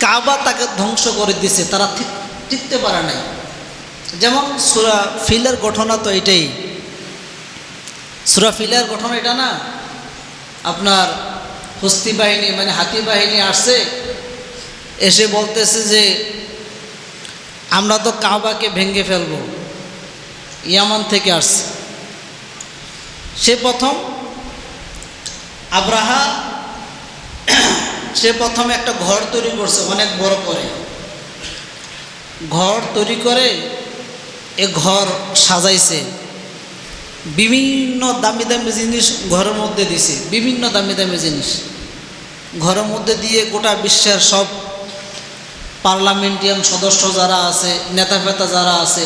কাবা তাকে ধ্বংস করে দিছে, তারা টিকতে পারে নাই। যেমন সূরা ফিলের ঘটনা তো এটাই, সূরা ফিলের ঘটনা এটা না, আপনার হস্তি বাহিনী মানে হাতি বাহিনী আসছে, এসে বলতেছে যে আমরা তো কাবাকে ভেঙে ফেলবো, ইয়ামান থেকে আসছে। সে প্রথম আব্রাহা, সে প্রথমে একটা ঘর তৈরি করছে, অনেক বড় করে ঘর তৈরি করে এ ঘর সাজাইছে, বিভিন্ন দামি দামি জিনিস ঘরের মধ্যে দিছে, বিভিন্ন দামি দামি জিনিস ঘরের মধ্যে দিয়ে গোটা বিশ্বের সব পার্লামেন্টিয়ান সদস্য যারা আছে, নেতা ফেতা যারা আছে,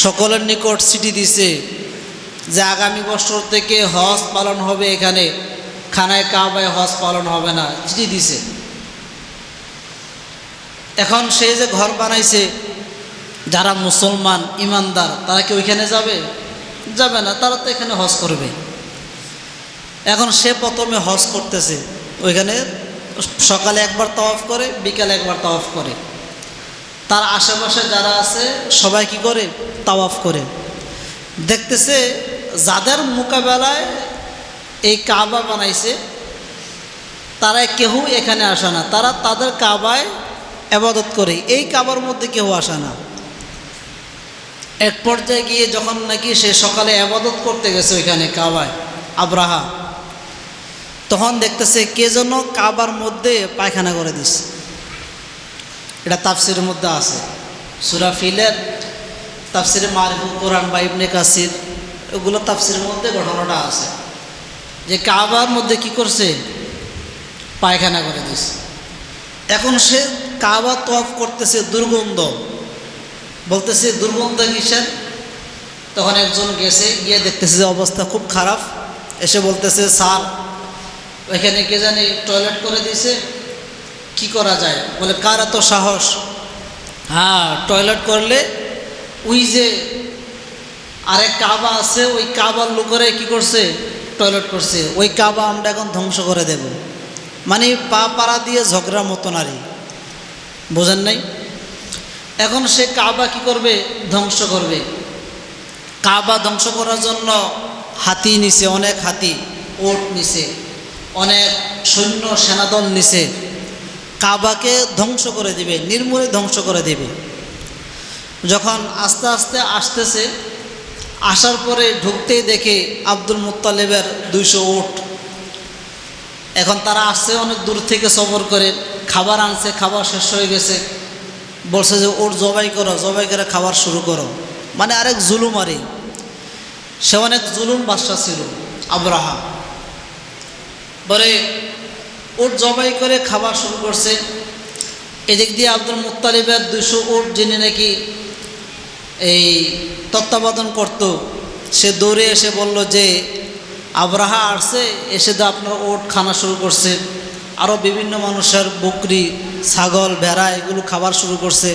সকলের নিকট চিঠি দিছে যে আগামী বছর থেকে হজ পালন হবে, এখানে খানায় কাবায় হজ পালন হবে না, চিঠি দিছে। এখন সে যে ঘর বানাইছে, যারা মুসলমান ইমানদার তারা কি ওইখানে যাবে? যাবে না, তারা তো এখানে হজ করবে। এখন সে প্রথমে হজ করতেছে, ওইখানে সকালে একবার তাওয়াফ করে, বিকালে একবার তাওয়াফ করে, তার আশেপাশে যারা আছে সবাই কি করে? তাওয়াফ করে। দেখতেছে যাদের মোকাবেলায় এই কাবা বানাইছে তারা কেউ এখানে আসে না, তারা তাদের কাবায় ইবাদত করে, এই কাবার মধ্যে কেউ আসে না। এক পর্যায়ে গিয়ে যখন নাকি সে সকালে ইবাদত করতে গেছে ওইখানে কাবায় আব্রাহা, তখন দেখতেছে কে যেন কাবার মধ্যে পায়খানা করে দিচ্ছে। এটা তাফসিরের মধ্যে আছে, সূরা ফিলের তাফসিরে মারিফুল কোরআন বা ইবনে কাসির, এগুলো তাফসিরের মধ্যে ঘটনাটা আছে যে কাবার মধ্যে কি করছে? পায়খানা করে দিচ্ছে। এখন সে কাবা তওয়াফ করতেছে, দুর্গন্ধ, বলতেছে দুর্গন্ধ কিসের? তখন একজন গেছে, গিয়ে দেখতেছে যে অবস্থা খুব খারাপ, এসে বলতেছে স্যার ওইখানে কে জানি টয়লেট করে দিয়েছে, কি করা যায়? বলে কার এত সাহস? হ্যাঁ, টয়লেট করলে ওই যে আরেক কাবা আছে, ওই কাবার লোকেরা কি করছে? টয়লেট করছে। ওই কাবা আমরা এখন ধ্বংস করে দেব। মানে পা পাড়া দিয়ে ঝগড়ার মতো নারী, বোঝেন নাই? এখন সে কাবা কি করবে? ধ্বংস করবে। কাবা ধ্বংস করার জন্য হাতি নিছে, অনেক হাতি, ওট নিছে, অনেক সৈন্য সেনাদল নিছে, কাবাকে ধ্বংস করে দিবে, নির্মূলে ধ্বংস করে দিবে। যখন আস্তে আস্তে আসতেছে, আসার পরে ঢুকতেই দেখে আব্দুল মুত্তালিবের 200 উট। এখন তারা আসছে অনেক দূর থেকে সফর করে, খাবার আনছে, খাবার শেষ হয়ে গেছে, বলছে যে উট জবাই করো, জবাই করে খাবার শুরু করো। মানে আরেক জুলুম। আরে সে অনেক জুলুম বাদশা ছিল আবরাহা। বলে উট জবাই করে খাবার শুরু করছে। এদিক দিয়ে আব্দুল মুত্তালিবের 200 উট যিনি নাকি এই তত্ত্বাবধান করত, সে দৌড়ে এসে বলল যে আবরাহা আসছে, এসে তো আপনার উট খানা শুরু করছে, আরও বিভিন্ন মানুষের বকরি, ছাগল, ভেড়া এগুলো খাবার শুরু করছে।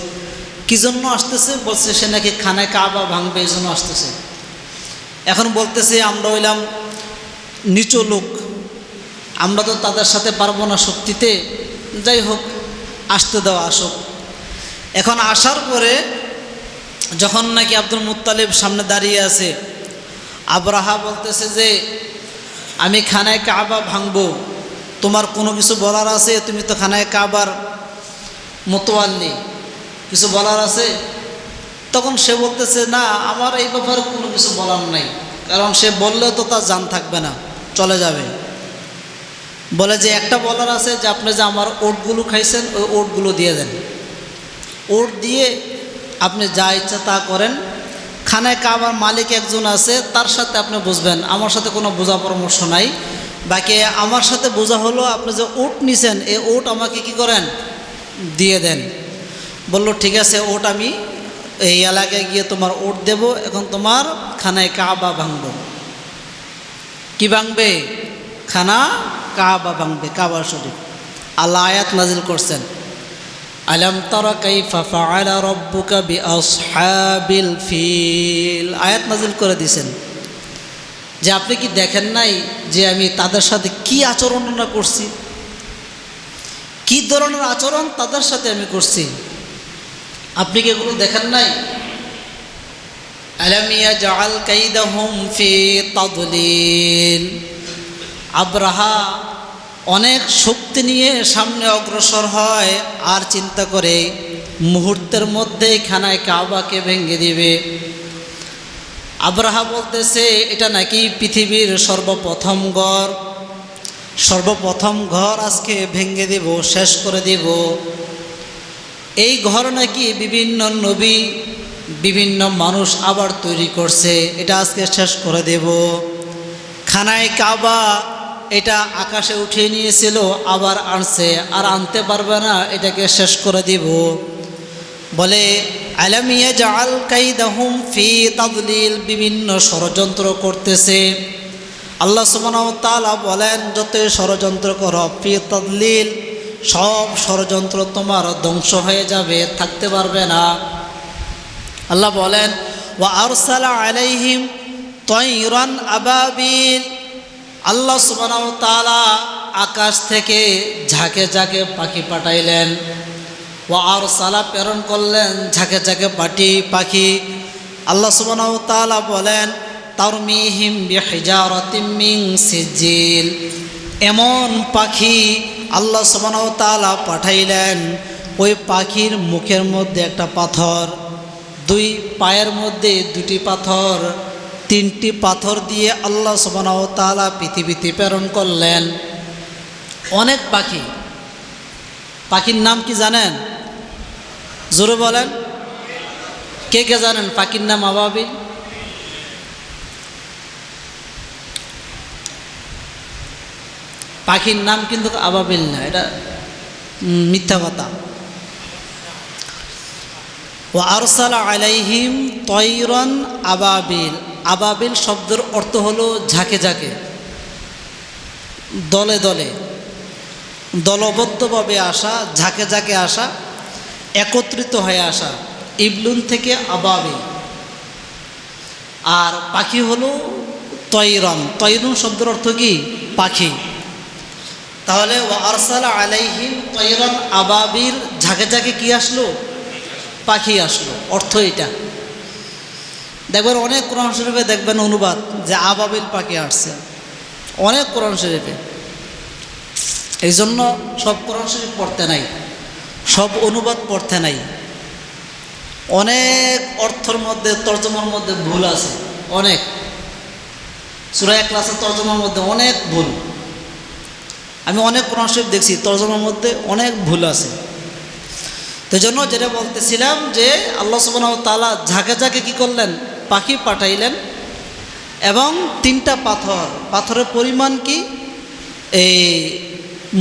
কী জন্য আসতেছে? বলছে সে নাকি খানায় কাবা ভাঙবে, এই জন্য আসতেছে। এখন বলতেছে আমরা হইলাম নিচু লোক, আমরা তো তাদের সাথে পারবো না শক্তিতে, যাই হোক আসতে দেওয়া, আসুক। এখন আসার পরে যখন নাকি আব্দুল মুত্তালিব সামনে দাঁড়িয়ে আছে, আবরাহা বলতেছে যে আমি খানায় কাবা ভাঙবো, তোমার কোনো কিছু বলার আছে? তুমি তো খানায় কাবার মোতোয়াল্লি, কিছু বলার আছে? তখন সে বলতেছে না, আমার এই ব্যাপারে কোনো কিছু বলার নাই, কারণ সে বললেও তো তার জান থাকবে না, চলে যাবে। বলে যে একটা বলার আছে, যে আপনি যে আমার ওটগুলো খাইছেন, ওই ওটগুলো দিয়ে দেন, ওট দিয়ে আপনি যা ইচ্ছা তা করেন। খানায় কাবার মালিক একজন আছে, তার সাথে আপনি বুঝবেন, আমার সাথে কোনো বোঝা পরামর্শ নাই। বাকি আমার সাথে বোঝা হলো আপনি যে ওট নিছেন, এই ওট আমাকে কি করেন? দিয়ে দেন। বলল ঠিক আছে, ওট আমি এই এলাকায় গিয়ে তোমার ওট দেব। এখন তোমার খানায় কাবা ভাঙব। কি ভাঙবে? খানা কাবা ভাঙবে, কাবা শরীফ। আল্লাহ আয়াত নাজিল করছেন, আলাম তারা কাইফা ফাআলা রাব্বুকা বিআসহাবিল ফিল, আয়াত নাজিল করে দিয়েছেন যে আপনি কি দেখেন নাই যে আমি তাদের সাথে কি আচরণ করছি, কি ধরনের আচরণ তাদের সাথে আমি করছি, আপনি কি এগুলো দেখেন নাই? আলাম ইয়াজআল কাইদাহুম ফি তাদলিল। আবরাহা অনেক শক্তি নিয়ে সামনে অগ্রসর হয়, আর চিন্তা করে মুহূর্তের মধ্যেই খানায় কাবাকে ভেঙে দিবে। আবরাহা বলতেছে এটা নাকি পৃথিবীর সর্বপ্রথম ঘর আজকে ভেঙে দেব, শেষ করে দেব। এই ঘর নাকি বিভিন্ন নবী, বিভিন্ন মানুষ আবার তৈরি করছে, এটা আজকে শেষ করে দেব। খানায় কাবা এটা আকাশে উঠিয়ে নিয়েছিল, আবার আনছে, আর আনতে পারবে না, এটাকে শেষ করে দিব। বলে আলাম ইয়াজআল কাইদাহুম ফি তাদলিল, বিভিন্ন ষড়যন্ত্র করতেছে। আল্লাহ সুবহানাহু ওয়া তাআলা বলেন যত ষড়যন্ত্র করো, ফি তাদলিল, সব ষড়যন্ত্র তোমার ধ্বংস হয়ে যাবে, থাকতে পারবে না। আল্লাহ বলেন ওয়া আরসালা আলাইহিম তায়রান আবাবিল, আল্লাহ সুবহানাহু ওয়া তাআলা আকাশ থেকে ঝাঁকে ঝাঁকে পাখি পাঠাইলেন। ওয়া আরসালা, প্রেরণ করলেন ঝাঁকে ঝাঁকে পাখি। আল্লাহ সুবহানাহু ওয়া তাআলা বলেন তারমিহিম বিহিজারাতিম মিন সিজিল, এমন পাখি আল্লাহ সুবহানাহু ওয়া তাআলা পাঠাইলেন, ওই পাখির মুখের মধ্যে একটা পাথর, দুই পায়ের মধ্যে দুটি পাথর, তিনটি পাথর দিয়ে আল্লাহ সুবহানাহু ওয়া তাআলা পৃথিবীতে প্রেরণ করলেন। অনেক পাখি। পাখির নাম কি জানেন? জোরে বলেন, কে কে জানেন পাখির নাম? আবাবিল। পাখির নাম কিন্তু আবাবিল না, এটা মিথ্যা কথা। ওয়া আরসালা আলাইহিম তায়রান আবাবিল, আবাবিল শব্দের অর্থ হলো ঝাঁকে ঝাঁকে, দলে দলে দলবদ্ধভাবে আসা, ঝাঁকে ঝাঁকে আসা, একত্রিত হয়ে আসা। ইবলুন থেকে আবাবিল। আর পাখি হলো তৈরন। তৈরুন শব্দের অর্থ কি? পাখি। তাহলে ওয়া আরসালা আলাইহিম তৈরন আবাবিল, ঝাঁকে ঝাঁকে কি আসলো? পাখি আসলো। অর্থ এটা দেখবেন অনেক কোরআন শরীফে দেখবেন অনুবাদ যে আবাবিল পাখি আসছে, অনেক কোরআন শরীফে। এই জন্য সব কোরআন শরীফ পড়তে নাই, সব অনুবাদ পড়তে নাই। অনেক অর্থের মধ্যে, তর্জমার মধ্যে ভুল আছে, অনেক। সূরা ইখলাসের তর্জমার মধ্যে অনেক ভুল। আমি অনেক কোরআন শরীফ দেখছি, তর্জমার মধ্যে অনেক ভুল আছে। তো জন্য যেটা বলতেছিলাম যে আল্লাহ সুবহানাহু ওয়া তাআলা ঝাঁকে ঝাঁকে কী করলেন? পাখি পাঠাইলেন। এবং 3টা পাথর, পাথরের পরিমাণ কি? এই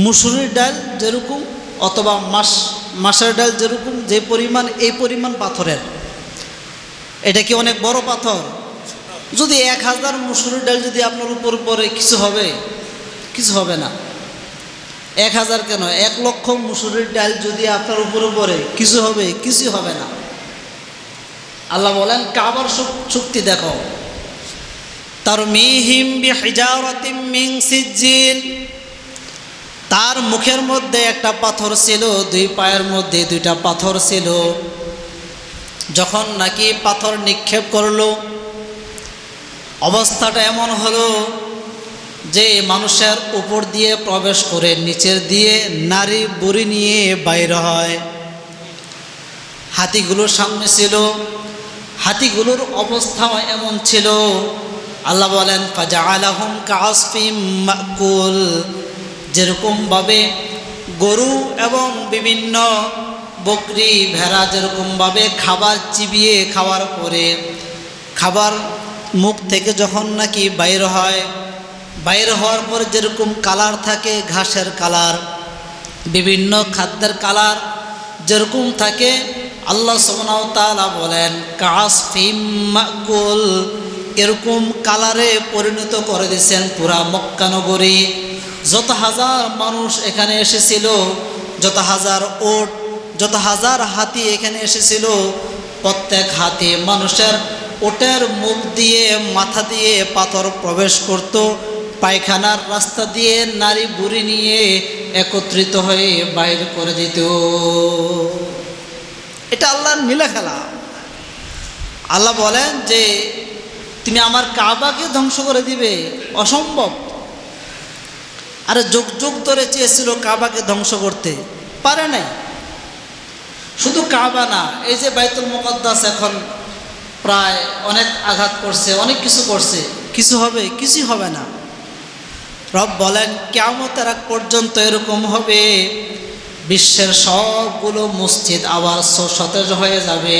মুসুরির ডাল যেরকম, অথবা মাসের ডাল যেরকম, যে পরিমাণ, এই পরিমাণ পাথরের। এটা কি অনেক বড় পাথর? যদি 1000 মুসুরির ডাল যদি আপনার উপর পড়ে কিছু হবে? কিছু হবে না। 1000 কেন, 1,00,000 মুসুরির ডাল যদি আপনার উপরে পড়ে কিছু হবে? কিছু হবে না। আল্লাহ বলেন কাবার শক্তি দেখো। তারমিহিম বিহিজারাতিম মিন সিজ্জিল, তার মুখের মধ্যে একটা পাথর ছিল, 2 পায়ের মধ্যে 2টা পাথর ছিল। যখন নাকি পাথর নিক্ষেপ করলো, অবস্থাটা এমন হলো যে মানুষের উপর দিয়ে প্রবেশ করে নিচের দিয়ে নারী বুড়ি নিয়ে বাইর হয়। হাতিগুলোর সামনে ছিল, হাতিগুলোর অবস্থা এমন ছিল, আল্লাহ বলেন ফাজআলাহুম কাআসফিম মাকুল, যেরকমভাবে গরু এবং বিভিন্ন বকরি, ভেড়া যেরকমভাবে খাবার চিবিয়ে খাওয়ার পরে খাবার মুখ থেকে যখন নাকি বাইর হয়, বাইর হওয়ার পরে যেরকম কালার থাকে, ঘাসের কালার, বিভিন্ন খাদ্যের কালার যেরকম থাকে, আল্লাহ সুবহানাহু ওয়া তাআলা বলেন কাআসফিম মাকুল, এরকম কালারে পরিণত করে দিয়েছেন পুরা মক্কা নগরী। যত হাজার মানুষ এখানে এসেছিল, যত হাজার ওট, যত হাজার হাতি এখানে এসেছিল, প্রত্যেক হাতি মানুষের ওটের মুখ দিয়ে, মাথা দিয়ে পাথর প্রবেশ করত, পায়খানার রাস্তা দিয়ে নারী বুড়ি নিয়ে একত্রিত হয়ে বাইর করে দিত। এটা আল্লাহর নীলা খেলা। আল্লাহ বলেন যে তুমি আমার কাবাকে ধ্বংস করে দিবে? অসম্ভব। আরে যুগ যুগ ধরে চেয়েছিল কাবাকে ধ্বংস করতে, পারে নাই। শুধু কাবা না, এই যে বাইতুল মুকাদ্দাস এখন প্রায় অনেক আঘাত করছে, অনেক কিছু করছে, কিছু হবে? কিছুই হবে না। রব বলেন কিয়ামতের আগ পর্যন্ত এরকম হবে, বিশ্বের সবগুলো মসজিদ আবার সতেজ হয়ে যাবে।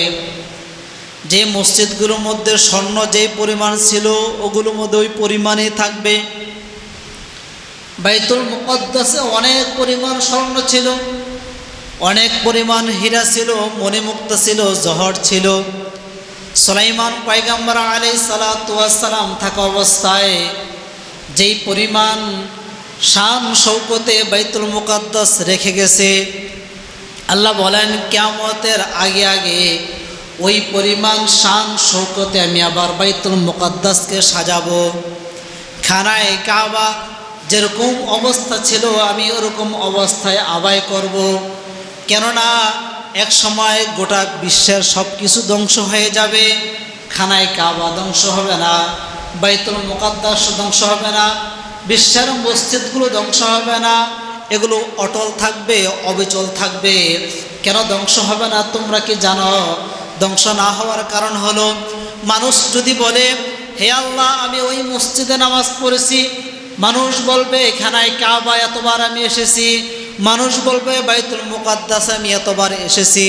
যে মসজিদগুলোর মধ্যে স্বর্ণ যেই পরিমাণ ছিল, ওগুলোর মধ্যে ওই পরিমাণেই থাকবে। বাইতুল মুকাদ্দাসে অনেক পরিমাণ স্বর্ণ ছিল, অনেক পরিমাণ হীরা ছিল, মণিমুক্তা ছিল, জহর ছিল। সুলাইমান পয়গম্বর আলাইহিস সালাতু ওয়াস সালাম থাকা অবস্থায় যেই পরিমাণ শান শৌকতে বাইতুল মুকাদ্দাস রেখে গেছে, আল্লাহ বলেন কিয়ামতের আগে আগে ওই পরিমাণ শান শৌকতে আমি আবার বাইতুল মুকাদ্দাসকে সাজাবো। খানায়ে কাবা যেরকম অবস্থা ছিল আমি ওরকম অবস্থায় আবাই করব। কেননা এক সময় গোটা বিশ্বের সব কিছু ধ্বংস হয়ে যাবে, খানায়ে কাবা ধ্বংস হবে না, বাইতুল মুকাদ্দাস ধ্বংস হবে না, বিশ্বের মসজিদগুলো ধ্বংস হবে না, এগুলো অটল থাকবে, অবিচল থাকবে। কেন ধ্বংস হবে না তোমরা কি জানো? ধ্বংস না হওয়ার কারণ হলো, মানুষ যদি বলে হে আল্লাহ আমি ওই মসজিদে নামাজ পড়েছি, মানুষ বলবে খানায়ে কাবা এতবার আমি এসেছি, মানুষ বলবে বাইতুল মুকাদ্দাস আমি এতবার এসেছি,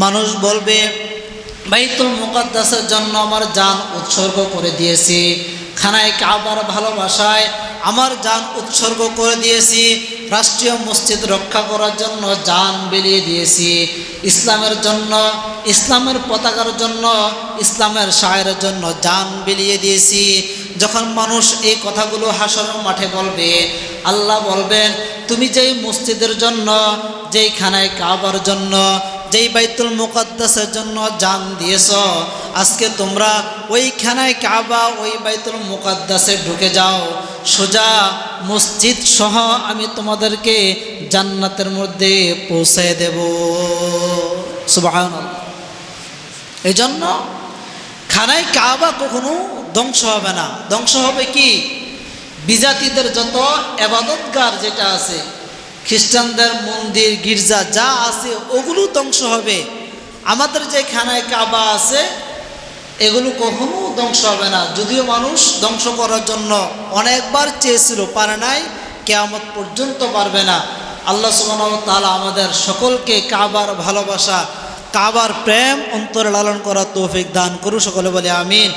মানুষ বলবে বাইতুল মুকাদ্দাসের জন্য আমার জান উৎসর্গ করে দিয়েছি, খানায়ে কাবার ভালোবাসায় আমার জান উৎসর্গ করে দিয়েছি, রাষ্ট্রীয় মসজিদ রক্ষা করার জন্য জান বিলিয়ে দিয়েছি, ইসলামের জন্য, ইসলামের পতাকার জন্য, ইসলামের শায়ের জন্য জান বিলিয়ে দিয়েছি। যখন মানুষ এই কথাগুলো হাসরের মাঠে বলবে, আল্লাহ বলবেন, তুমি যেই মসজিদের জন্য, যেই খানায় কাবার জন্য, যেই বাইতুল মুকাদ্দাসের জন্য জান দিয়েছ, আজকে তোমরা ওই খানায় কাবা, ওই বাইতুল মুকাদ্দাসে ঢুকে যাও, সোজা মসজিদ সহ আমি তোমাদেরকে জান্নাতের মধ্যে পৌঁছে দেব। সুবহানাল্লাহ। এই জন্য খানায় কাবা কখনো ধ্বংস হবে না। ধ্বংস হবে কি? বিজাতিদের যত এবাদতগার যেটা আছে, খ্রিস্টানদের মন্দির গির্জা যা আছে ওগুলো ধ্বংস হবে। আমাদের যে খানায় কাবা আছে এগুলো কখনো ধ্বংস হবে না। যদিও মানুষ ধ্বংস করার জন্য অনেকবার চেয়েছিল, পারে নাই, কিয়ামত পর্যন্ত পারবে না। আল্লাহ সুবহানাহু ওয়া তাআলা আমাদের সকলকে কাবার ভালোবাসা, কাবার প্রেম অন্তরে লালন করার তৌফিক দান করুন। সকলে বলে আমিন।